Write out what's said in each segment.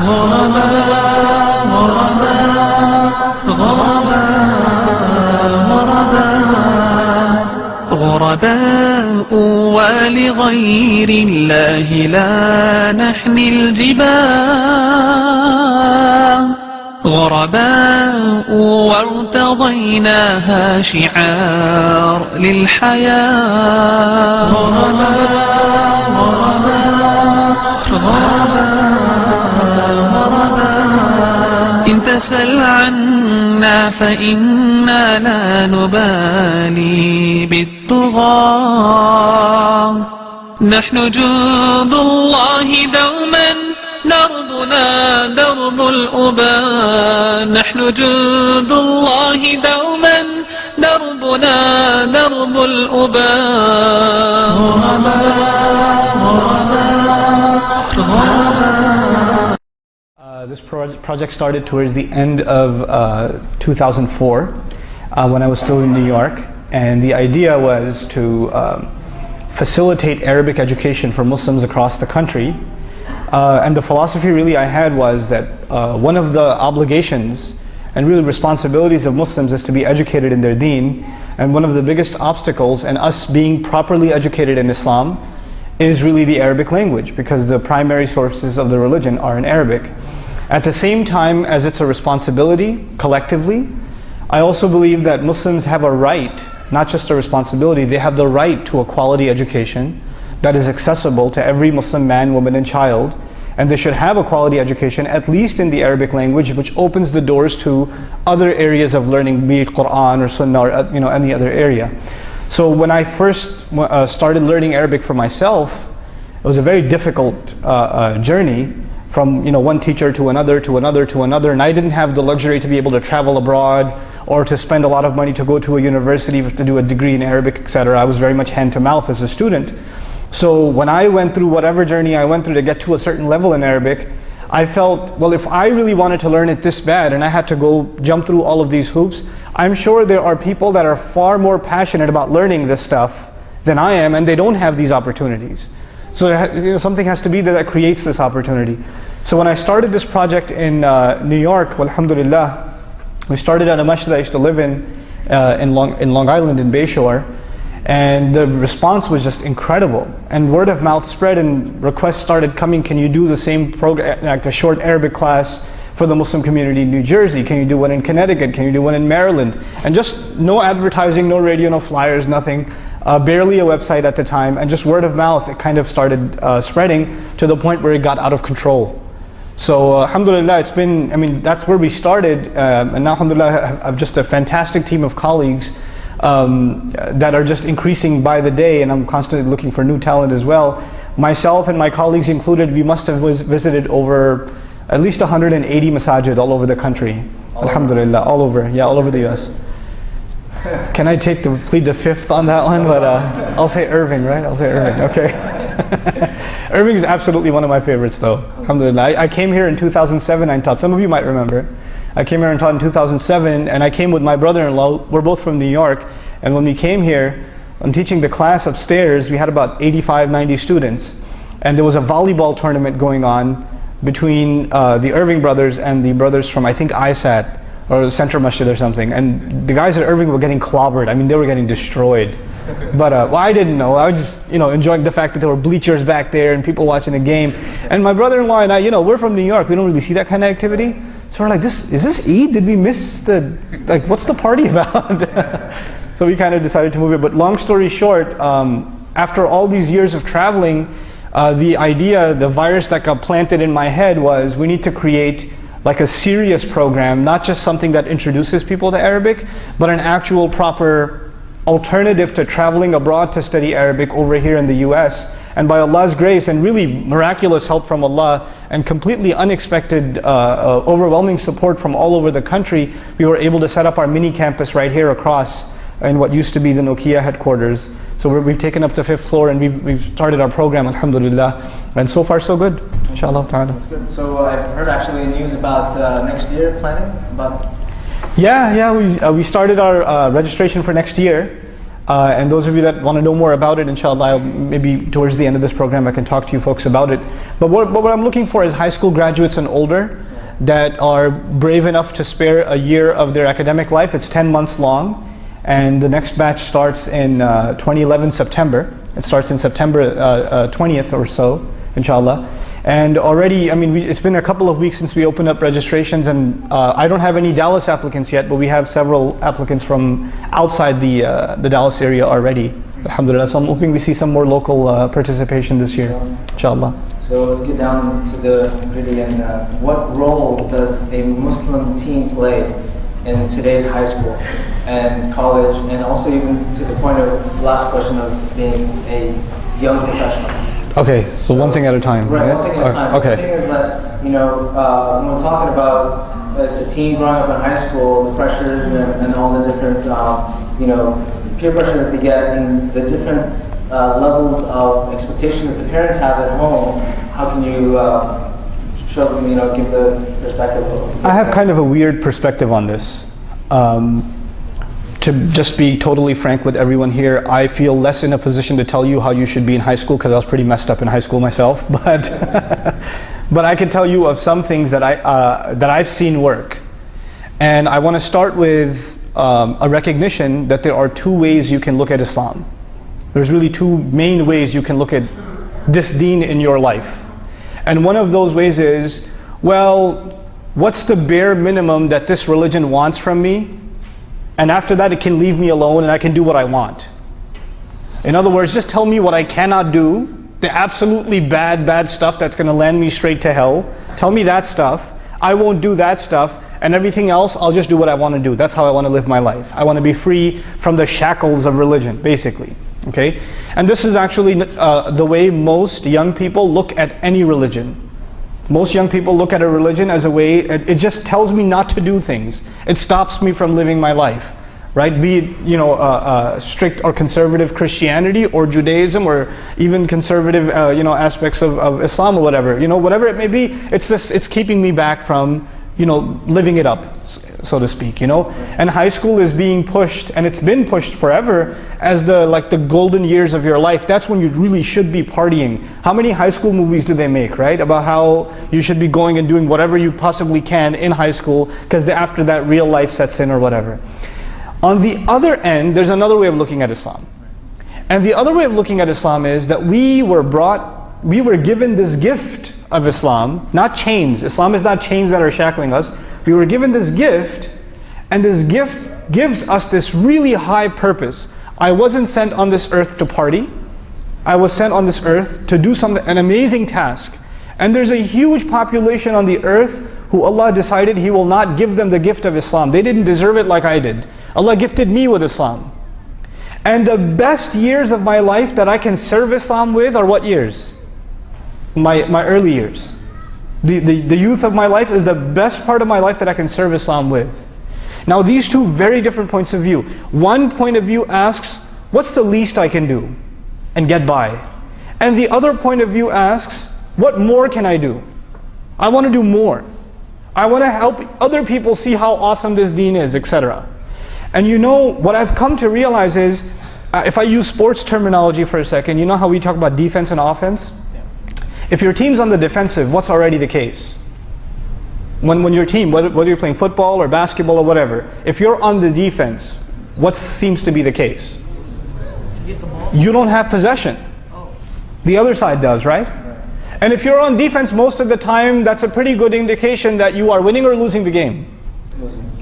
غرباء غرباء ولغير الله لا نحني الجباه غرباء وارتضيناها شعار للحياة غرباء إن تسل عنا فإنا لا نبالي بالطغاة نحن جند الله دوما دربنا درب الأباء نحن جند الله دوما دربنا درب الأباء This project started towards the end of 2004 when I was still in New York, and the idea was to facilitate Arabic education for Muslims across the country. And the philosophy really I had was that one of the obligations and really responsibilities of Muslims is to be educated in their deen, and one of the biggest obstacles in us being properly educated in Islam is really the Arabic language, because the primary sources of the religion are in Arabic. At the same time as it's a responsibility collectively, I also believe that Muslims have a right, not just a responsibility, they have the right to a quality education that is accessible to every Muslim man, woman and child, and they should have a quality education at least in the Arabic language, which opens the doors to other areas of learning, be it Quran or Sunnah or any other area. So when I first started learning Arabic for myself, it was a very difficult journey, from one teacher to another to another to another, and I didn't have the luxury to be able to travel abroad or to spend a lot of money to go to a university to do a degree in Arabic, etc. I was very much hand to mouth as a student. So when I went through whatever journey I went through to get to a certain level in Arabic, I felt, well, if I really wanted to learn it this bad and I had to go jump through all of these hoops, I'm sure there are people that are far more passionate about learning this stuff than I am, and they don't have these opportunities. So something has to be there that creates this opportunity. So when I started this project in New York, alhamdulillah, we started at a masjid I used to live in Long Island in Bayshore, and the response was just incredible. And word of mouth spread and requests started coming, can you do the same program, like a short Arabic class for the Muslim community in New Jersey? Can you do one in Connecticut? Can you do one in Maryland? And just no advertising, no radio, no flyers, nothing. Barely a website at the time, and just word of mouth, it kind of started spreading to the point where it got out of control. So alhamdulillah, it's been, that's where we started, and now alhamdulillah I have just a fantastic team of colleagues that are just increasing by the day, and I'm constantly looking for new talent as well. Myself and my colleagues included, we must have visited over at least 180 masajid all over the country. Alhamdulillah, all over the US. Can I plead the fifth on that one? But I'll say Irving, right? I'll say Irving, okay. Irving is absolutely one of my favorites though, alhamdulillah. I came here in 2007, I taught, some of you might remember. I came here and taught in 2007, and I came with my brother-in-law. We're both from New York, and when we came here, I'm teaching the class upstairs, we had about 85, 90 students, and there was a volleyball tournament going on between the Irving brothers and the brothers from, I think, ISAT, or Central Masjid or something, and the guys at Irving were getting clobbered. They were getting destroyed. But well, I didn't know. I was just enjoying the fact that there were bleachers back there and people watching the game. And my brother-in-law and I, we're from New York, we don't really see that kind of activity. So we're like, is this Eid? Did we miss what's the party about? So we kind of decided to move it. But long story short, after all these years of traveling, the idea, the virus that got planted in my head was, we need to create like a serious program, not just something that introduces people to Arabic, but an actual proper alternative to traveling abroad to study Arabic over here in the US. And by Allah's grace and really miraculous help from Allah and completely unexpected, overwhelming support from all over the country, we were able to set up our mini campus right here across in what used to be the Nokia headquarters. So we've taken up the 5th floor and we've started our program, alhamdulillah. And so far so good, inshallah ta'ala. That's good. So I've heard actually news about next year planning? Yeah, we started our registration for next year. And those of you that want to know more about it, inshallah, maybe towards the end of this program I can talk to you folks about it. But what I'm looking for is high school graduates and older that are brave enough to spare a year of their academic life. It's 10 months long, and the next batch starts in 2011 September. It starts in September 20th or so, inshallah. And already, I mean, it's been a couple of weeks since we opened up registrations, and I don't have any Dallas applicants yet, but we have several applicants from outside the Dallas area already. Alhamdulillah, so I'm hoping we see some more local participation this year, inshallah. So let's get down to the gritty, and what role does a Muslim teen play in today's high school and college, and also even to the point of the last question of being a young professional? Okay, so one thing at a time. Right, one thing at a time. Okay. The thing is that, when we're talking about a teen growing up in high school, the pressures and all the different, peer pressure that they get, and the different levels of expectation that the parents have at home, how can you show them, give the perspective of... I have kind of a weird perspective on this. To just be totally frank with everyone here, I feel less in a position to tell you how you should be in high school because I was pretty messed up in high school myself. But but I can tell you of some things that I've seen work. And I want to start with a recognition that there are two ways you can look at Islam. There's really two main ways you can look at this deen in your life. And one of those ways is, well, what's the bare minimum that this religion wants from me? And after that, it can leave me alone and I can do what I want. In other words, just tell me what I cannot do, the absolutely bad stuff that's going to land me straight to hell. Tell me that stuff. I won't do that stuff, and everything else, I'll just do what I want to do. That's how I want to live my life. I want to be free from the shackles of religion, basically. Okay? And this is actually the way most young people look at any religion. Most young people look at a religion as a way, it just tells me not to do things. It stops me from living my life, right? Be it, strict or conservative Christianity or Judaism or even conservative, aspects of Islam or whatever. Whatever it may be, it's keeping me back from, living it up, so to speak, And high school is being pushed, and it's been pushed forever as the golden years of your life. That's when you really should be partying. How many high school movies do they make, right? About how you should be going and doing whatever you possibly can in high school, because after that real life sets in or whatever. On the other end, there's another way of looking at Islam. And the other way of looking at Islam is that we were given this gift of Islam, not chains. Islam is not chains that are shackling us. We were given this gift, and this gift gives us this really high purpose. I wasn't sent on this earth to party. I was sent on this earth to do an amazing task. And there's a huge population on the earth who Allah decided He will not give them the gift of Islam. They didn't deserve it like I did. Allah gifted me with Islam. And the best years of my life that I can serve Islam with are what years? My early years. The youth of my life is the best part of my life that I can serve Islam with. Now these two very different points of view. One point of view asks, what's the least I can do and get by? And the other point of view asks, what more can I do? I want to do more. I want to help other people see how awesome this deen is, etc. And what I've come to realize is, if I use sports terminology for a second, you know how we talk about defense and offense? If your team's on the defensive, what's already the case? When your team, whether you're playing football or basketball or whatever, if you're on the defense, what seems to be the case? You don't have possession. The other side does, right? And if you're on defense most of the time, that's a pretty good indication that you are winning or losing the game.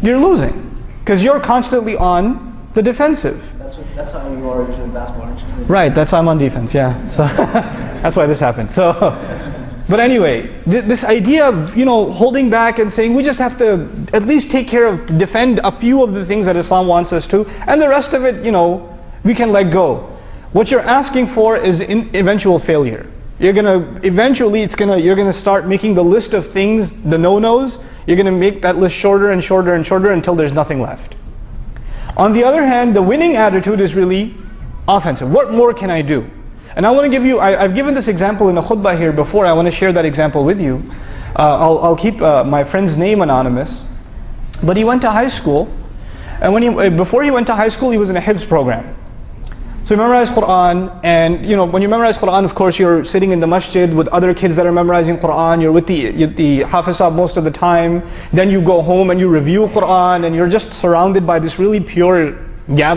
You're losing. Because you're constantly on the defensive. That's how you are usually in basketball, aren't you? Right, that's how I'm on defense, yeah. So that's why this happened. But anyway, this idea of holding back and saying we just have to at least defend a few of the things that Islam wants us to, and the rest of it, we can let go. What you're asking for is eventual failure. You're gonna start making the list of things, the no-nos. You're gonna make that list shorter and shorter and shorter until there's nothing left. On the other hand, the winning attitude is really offensive. What more can I do? And I want to give you, I've given this example in a khutbah here before. I want to share that example with you. I'll keep my friend's name anonymous. But he went to high school, and before he went to high school, he was in a Hifz program. So you memorize Quran, and when you memorize Quran, of course you're sitting in the masjid with other kids that are memorizing Quran, you're with the Hafizah most of the time, then you go home and you review Quran, and you're just surrounded by this really pure gathering